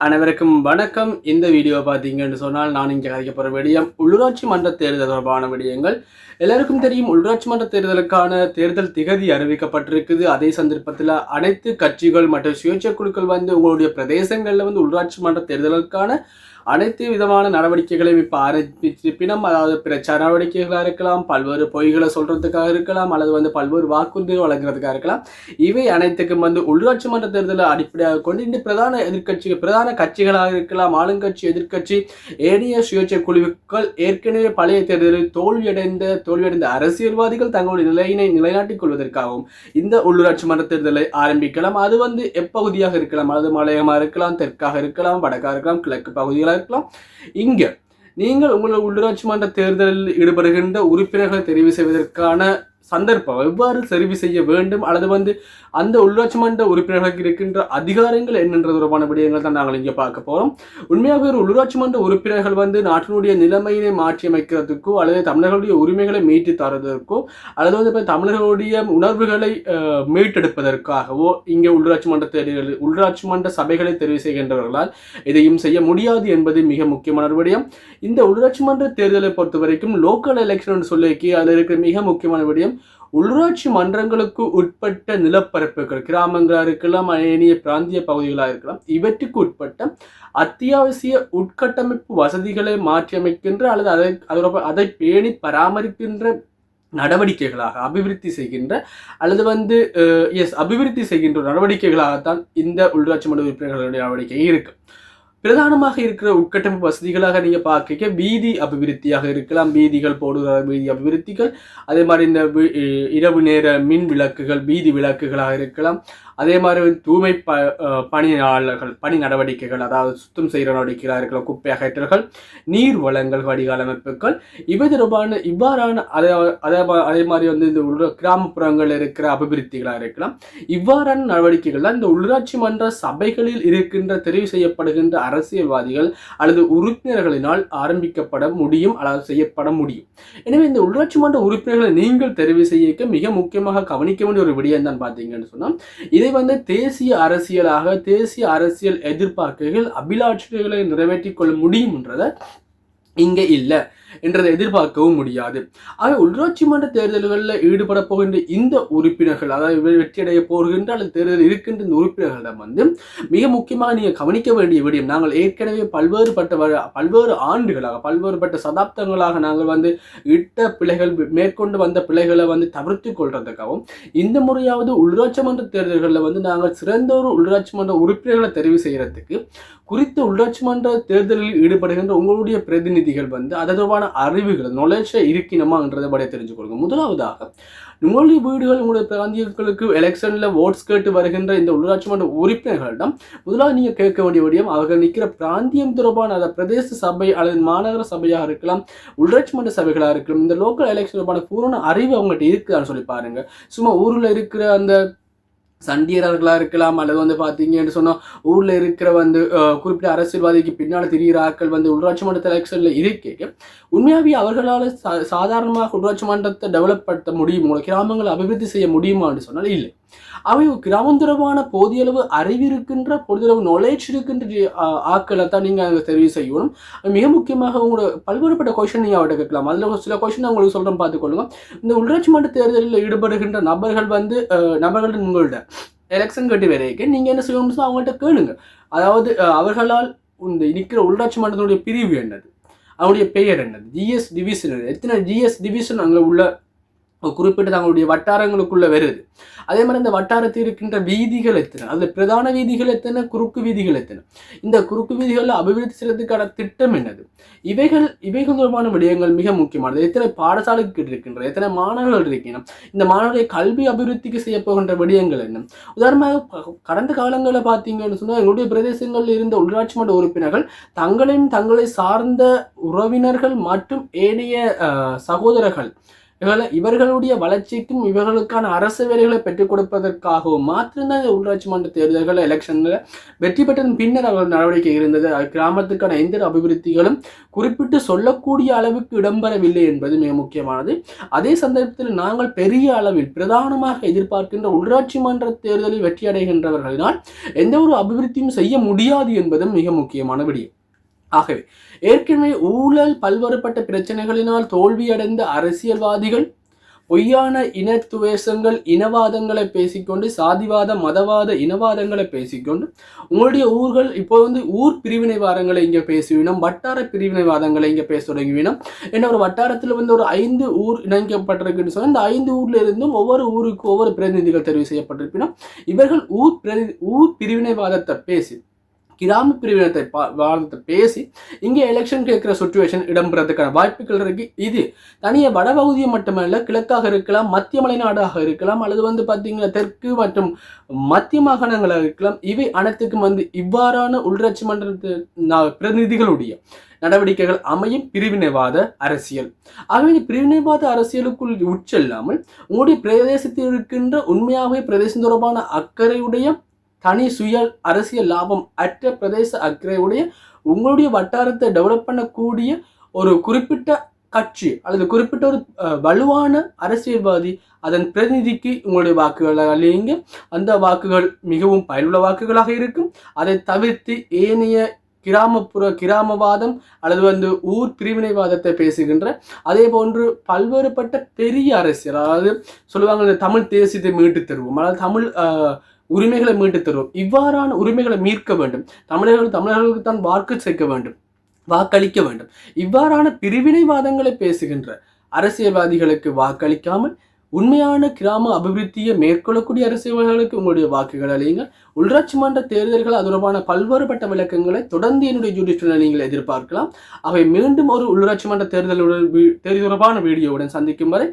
அனைவருக்கும் வணக்கம். இந்த வீடியோ பார்த்தீங்கன்னு சொன்னால் நான் இங்கே கதைக்க போகிற விடயம் உள்ளூராட்சி மன்ற தேர்தல் தொடர்பான விடயங்கள். எல்லாருக்கும் தெரியும், உள்ளூராட்சி மன்ற தேர்தலுக்கான தேர்தல் திகதி அறிவிக்கப்பட்டிருக்குது. அதே சந்தர்ப்பத்தில் அனைத்து கட்சிகள் மற்றும் சுயேட்சை குழுக்கள் உங்களுடைய பிரதேசங்களில் உள்ளூராட்சி மன்ற தேர்தலுக்கான அனைத்து விதமான நடவடிக்கைகளையும் இப்போ ஆரம்பிச்சிருப்பினும், அதாவது பிரச்சார நடவடிக்கைகளாக இருக்கலாம், பல்வேறு பொய்களை சொல்றதுக்காக இருக்கலாம், அல்லது பல்வேறு வாக்குறுதிகள் வழங்குறதுக்காக இருக்கலாம். இவை அனைத்துக்கும் உள்ளூராட்சி மன்ற தேர்தலை அடிப்படையாக கொண்டு இந்த பிரதான கட்சிகளாக இருக்கலாம், ஆளுங்கட்சி, எதிர்கட்சி, ஏனைய சுயேட்சை குழுக்கள், ஏற்கனவே பழைய தேர்தலில் தோல்வியடைந்த அரசியல்வாதிகள் தங்களுடைய நிலையினை நிலைநாட்டிக் கொள்வதற்காகவும் இந்த உள்ளூராட்சி மன்ற தேர்தலை ஆரம்பிக்கலாம். அது எப்பகுதியாக இருக்கலாம், அல்லது மலையமாக இருக்கலாம், தெற்காக இருக்கலாம், வடக்காக இருக்கலாம், கிழக்கு பகுதிகளாக இருக்கலாம். இங்க நீங்கள் உங்களோட உள்ளூராட்சி மன்ற தேர்தலில் ஈடுபடுகின்ற உறுப்பினர்களை தெரிவு செய்வதற்கான சந்தர்ப்பம் எவ்வாறு தெரிவு செய்ய வேண்டும், அல்லது அந்த உள்ளாட்சி மன்ற உறுப்பினர்களுக்கு இருக்கின்ற அதிகாரங்கள் என்னென்ற தொடர்பான விடயங்கள் தான் நாங்கள் இங்கே பார்க்க போகிறோம். உண்மையாக ஒரு உள்ளூராட்சி மன்ற உறுப்பினர்கள் நாட்டினுடைய நிலைமையினை மாற்றி அமைக்கிறதுக்கோ, அல்லது தமிழர்களுடைய உரிமைகளை மீட்டு தருவதற்கோ, அல்லது இப்போ தமிழர்களுடைய உணர்வுகளை மீட்டெடுப்பதற்காகவோ இங்கே உள்ளாட்சி மன்ற சபைகளை தெரிவு செய்கின்றவர்களால் இதையும் செய்ய முடியாது என்பது மிக முக்கியமான விடயம். இந்த உள்ளாட்சி மன்ற தேர்தலை பொறுத்த வரைக்கும் லோக்கல் எலெக்ஷன் சொல்லி அதில் இருக்கிற மிக முக்கியமான விடயம், உள்ளூராட்சி மன்றங்களுக்கு உட்பட்ட நிலப்பரப்புகள், கிராமங்களாக இருக்கலாம், ஏனைய பிராந்திய பகுதிகளாக இருக்கலாம், இவற்றுக்கு உட்பட்ட அத்தியாவசிய உட்கட்டமைப்பு வசதிகளை மாற்றி அமைக்கின்ற அல்லது அதை பேணி பராமரிக்கின்ற நடவடிக்கைகளாக அபிவிருத்தி செய்கின்ற அபிவிருத்தி செய்கின்ற நடவடிக்கைகளாகத்தான் இந்த உள்ளூராட்சி மன்ற உறுப்பினர்களுடைய நடவடிக்கை இருக்கு. பிரதானமாக இருக்கிற உட்கட்டமைப்பு வசதிகளாக நீங்கள் பார்க்க வீதி அபிவிருத்தியாக இருக்கலாம், வீதிகள் போடுகிற வீதி அபிவிருத்திகள், அதே மாதிரி இந்த இரவு நேர மின் விளக்குகள், வீதி விளக்குகளாக இருக்கலாம், அதே மாதிரி தூய்மை பணியாளர்கள் பணி நடவடிக்கைகள், அதாவது சுத்தம் செய்கிற நடவடிக்கைகளாக இருக்கலாம், குப்பை அகற்றல்கள், நீர் வளங்கள், வடிகால் அமைப்புகள், இவை தொடர்பான இவ்வாறான அதே மாதிரி இந்த கிராமப்புறங்களில் இருக்கிற அபிவிருத்திகளாக இருக்கலாம். இவ்வாறான நடவடிக்கைகள் தான் இந்த உள்ளாட்சி மன்ற சபைகளில் இருக்கின்ற தெரிவு செய்யப்படுகின்ற அரசியல்வாதிகள் அல்லது உறுப்பினர்களினால் ஆரம்பிக்கப்பட முடியும், அல்லது செய்யப்பட முடியும். எனவே இந்த உள்ளாட்சி மன்ற உறுப்பினர்களை நீங்கள் தெரிவு செய்ய மிக முக்கியமாக கவனிக்க வேண்டிய ஒரு விடயம் தான் பார்த்தீங்கன்னு சொன்னால், இதை தேசிய அரசியலாக, தேசிய அரசியல் எதிர்பார்ப்புகள், அபிலாட்சிகளை நிறைவேற்றிக் கொள்ள முடியும் என்றதை இங்கே இல்லை என்றதை எதிர்பார்க்கவும் முடியாது. ஆக உள்ளாட்சி மன்ற தேர்தல்களில் ஈடுபட போகின்ற இந்த உறுப்பினர்கள், அதாவது வெற்றியடைய போகின்ற அல்லது தேர்தல் இருக்கின்ற இந்த உறுப்பினர்களிடம் மிக முக்கியமாக நீங்கள் கவனிக்க வேண்டிய விடயம், நாங்கள் ஏற்கனவே பல்வேறு ஆண்டுகளாக, பல்வேறுபட்ட சதாப்தங்களாக நாங்கள் இட்ட பிழைகள், மேற்கொண்டு வந்த பிழைகளை தவிர்த்து கொள்றதுக்காகவும் இந்த முறையாவது உள்ளாட்சி மன்ற தேர்தல்களில் நாங்கள் சிறந்த ஒரு உள்ளாட்சி மன்ற உறுப்பினர்களை தெரிவு செய்யறதுக்கு குறித்த உள்ளாட்சி மன்ற தேர்தலில் ஈடுபடுகின்ற உங்களுடைய பிரதிநிதிகள் அதை தொடர்பான அறிவுகள், நாலேஜ் இருக்கணுமான்றதை படி தெரிஞ்சுக்கொள்ளுங்க. முதலாவதாக, உங்களுடைய வீடுகள், உங்களுடைய பிராந்தியங்களுக்கு எலெக்ஷன்ல ஓட்ஸ் கேட்டு வருகின்ற இந்த உள்ளாட்சி மன்ற உறுப்பினர்களிடம் முதலாவது நீங்க கேட்க வேண்டிய விடயம், அவர்கள் நிற்கிற பிராந்தியம் தொடர்பான, அதை பிரதேச சபை அல்லது மாநகர சபையாக இருக்கலாம், உள்ளாட்சி மன்ற சபைகளாக இருக்கலாம், இந்த லோக்கல் எலெக்ஷன் தொடர்பான பூரண அறிவு அவங்கள்ட்ட இருக்குதான்னு சொல்லி பாருங்க. சும்மா ஊர்ல இருக்கிற அந்த சண்டியர்களாக இருக்கலாம், அல்லது பார்த்தீங்கன்னு சொன்னால் ஊரில் இருக்கிற குறிப்பிட்ட அரசியல்வாதிக்கு பின்னால் திரிகிற ஆட்கள் உள்ளாட்சி மன்ற எலெக்ஷனில் இருக்கே உண்மையாகவே அவர்களால் சாதாரணமாக உள்ளாட்சி மன்றத்தை டெவலப் படுத்த முடியுமா, கிராமங்களை அபிவிருத்தி செய்ய முடியுமான்னு சொன்னால் இல்லை. அவை கிராமந்தரமான போதிய அளவு அறிவு இருக்கின்ற, பொழுதளவு நாலேஜ் இருக்கின்ற ஆட்களை தான் நீங்கள் அங்கே தெரிவு செய்யணும். மிக முக்கியமாக உங்களோட பல்வேறுபட்ட கொஸ்டின் நீங்கள் அவர்கிட்ட கேட்கலாம். அதில் சில கொஸ்டின் உங்களுக்கு சொல்கிறேன், பார்த்துக்கொள்ளுங்க. இந்த உள்ளாட்சி மன்ற தேர்தலில் ஈடுபடுகின்ற நபர்கள் உங்கள்கிட்ட எலெக்ஷன் கட்டி வரைக்கும் நீங்கள் என்ன செய்யணும்னு அவங்கள்ட்ட கேளுங்க. அதாவது அவர்களால் இந்த இருக்கிற உள்ளாட்சி மன்றத்தினுடைய பிரிவு என்னது, அவங்களுடைய பெயர் என்னது, ஜிஎஸ் டிவிஷன், எத்தனை ஜிஎஸ் டிவிஷன் அங்கே உள்ள குறிப்பிட்ட தங்களுடைய வட்டாரங்களுக்குள்ள வருது. அதே மாதிரி இந்த வட்டாரத்தில் இருக்கின்ற வீதிகள் எத்தனை, அதில் பிரதான வீதிகள் எத்தனை, குறுக்கு வீதிகள் எத்தனை, இந்த குறுக்கு வீதிகளில் அபிவிருத்தி செய்வதற்கான திட்டம் என்னது, இவைகள் தொடர்பான விடயங்கள் மிக முக்கியமானது. எத்தனை பாடசாலைக்கு இருக்கின்ற, எத்தனை மாணவர்கள் இருக்கணும், இந்த மாணவர்களை கல்வி அபிவிருத்திக்கு செய்ய போகின்ற விடயங்கள் என்ன. உதாரணமாக கடந்த காலங்களில் பார்த்தீங்கன்னு சொன்னால் எங்களுடைய பிரதேசங்களில் இருந்த உள்ளாட்சி மன்ற உறுப்பினர்கள் தங்களை சார்ந்த உறவினர்கள் மற்றும் ஏனைய சகோதரர்கள் இவர்களுடைய வளர்ச்சிக்கும் இவர்களுக்கான அரசு வேலைகளை பெற்றுக் கொடுப்பதற்காகவும் மாத்திரம்தான் இந்த உள்ளாட்சி மன்ற தேர்தல்கள் எலெக்ஷன்ல வெற்றி பெற்றதன் பின்னர் அவர்கள் நடவடிக்கை இருந்தது. கிராமத்துக்கான எந்த அபிவிருத்திகளும் குறிப்பிட்டு சொல்லக்கூடிய அளவுக்கு இடம்பெறவில்லை என்பது மிக முக்கியமானது. அதே சந்தர்ப்பத்தில் நாங்கள் பெரிய அளவில் பிரதானமாக எதிர்பார்க்கின்ற உள்ளாட்சி மன்ற தேர்தலில் வெற்றி அடைகின்றவர்களினால் எந்த ஒரு அபிவிருத்தியும் செய்ய முடியாது என்பதும் மிக முக்கியமான விடயம். ஆகவே ஏற்கனவே ஊழல் பல்வேறுபட்ட பிரச்சனைகளினால் தோல்வியடைந்த அரசியல்வாதிகள் பொய்யான இனத்துவேஷங்கள் இனவாதங்களை பேசிக்கொண்டு சாதிவாத மதவாத இனவாதங்களை பேசிக்கொண்டு உங்களுடைய ஊர்கள் இப்போ ஊர் பிரிவினைவாதங்களை இங்கே பேசுவினோம், வட்டார பிரிவினைவாதங்களை இங்கே பேச தொடங்குவினோம். ஏன்னா ஒரு வட்டாரத்தில் ஒரு 5 ஊர் இணைக்கப்பட்டிருக்குன்னு சொன்னால் இந்த 5 ஊர்ல இருந்தும் ஒவ்வொரு ஊருக்கு ஒவ்வொரு பிரதிநிதிகள் தெரிவு செய்யப்பட்டிருப்பினோம். இவர்கள் ஊர் பிரிவினைவாதத்தை பேசி கிராம பிரிவினத்தை வாதத்தை பேசி இங்கே எலெக்ஷன் கேட்கிற சுச்சுவேஷன் இடம்பெறதுக்கான வாய்ப்புகள் இருக்கு. இது தனியாக வடபகுதியை மட்டுமல்ல, கிழக்காக இருக்கலாம், மத்திய மலைநாடாக இருக்கலாம், அல்லது பார்த்தீங்கன்னா தெற்கு மற்றும் மத்திய மாகாணங்களாக இருக்கலாம். இவை அனைத்துக்கும் இவ்வாறான உள்ளாட்சி மன்ற பிரதிநிதிகளுடைய நடவடிக்கைகள் அமையும் பிரிவினைவாத அரசியல். ஆகவே இந்த பிரிவினைவாத அரசியலுக்குள் உட்செல்லாமல் உங்களுடைய பிரதேசத்தில் இருக்கின்ற உண்மையாகவே பிரதேசம் தொடர்பான அக்கறையுடைய தனி சுய அரசியல் லாபம் அற்ற பிரதேச அக்கறையுடைய உங்களுடைய வட்டாரத்தை டெவலப் பண்ணக்கூடிய ஒரு குறிப்பிட்ட கட்சி அல்லது குறிப்பிட்ட ஒரு வலுவான அரசியல்வாதி அதன் பிரதிநிதிக்கு உங்களுடைய வாக்குகளை அழியுங்க. அந்த வாக்குகள் மிகவும் பயனுள்ள வாக்குகளாக இருக்கும். அதை தவிர்த்து ஏனைய கிராமவாதம் அல்லது ஊர் பிரிவினைவாதத்தை பேசுகின்ற அதே போன்று பல்வேறுபட்ட பெரிய அரசியல், அதாவது சொல்லுவாங்க தமிழ் தேசியத்தை மீட்டு தருவோம், அதாவது தமிழ் உரிமைகளை மீட்டு தருவோம், இவ்வாறான உரிமைகளை மீட்க வேண்டும், தமிழர்களுக்கு தான் வாக்கு சேர்க்க வேண்டும், வாக்களிக்க வேண்டும், இவ்வாறான பிரிவினைவாதங்களை பேசுகின்ற அரசியல்வாதிகளுக்கு வாக்களிக்காமல் உண்மையான கிராம அபிவிருத்தியை மேற்கொள்ளக்கூடிய அரசியல்வாதிகளுக்கு உங்களுடைய வாக்குகள் அளியுங்கள். உள்ளாட்சி மன்ற தேர்தல்கள் அது தொடர்பான பல்வேறுபட்ட விளக்கங்களை தொடர்ந்து என்னுடைய யூடியூப் நீங்கள் எதிர்பார்க்கலாம். அவை மீண்டும் ஒரு உள்ளாட்சி மன்ற தேர்தல் தொடர்பான வீடியோவுடன் சந்திக்கும் வரை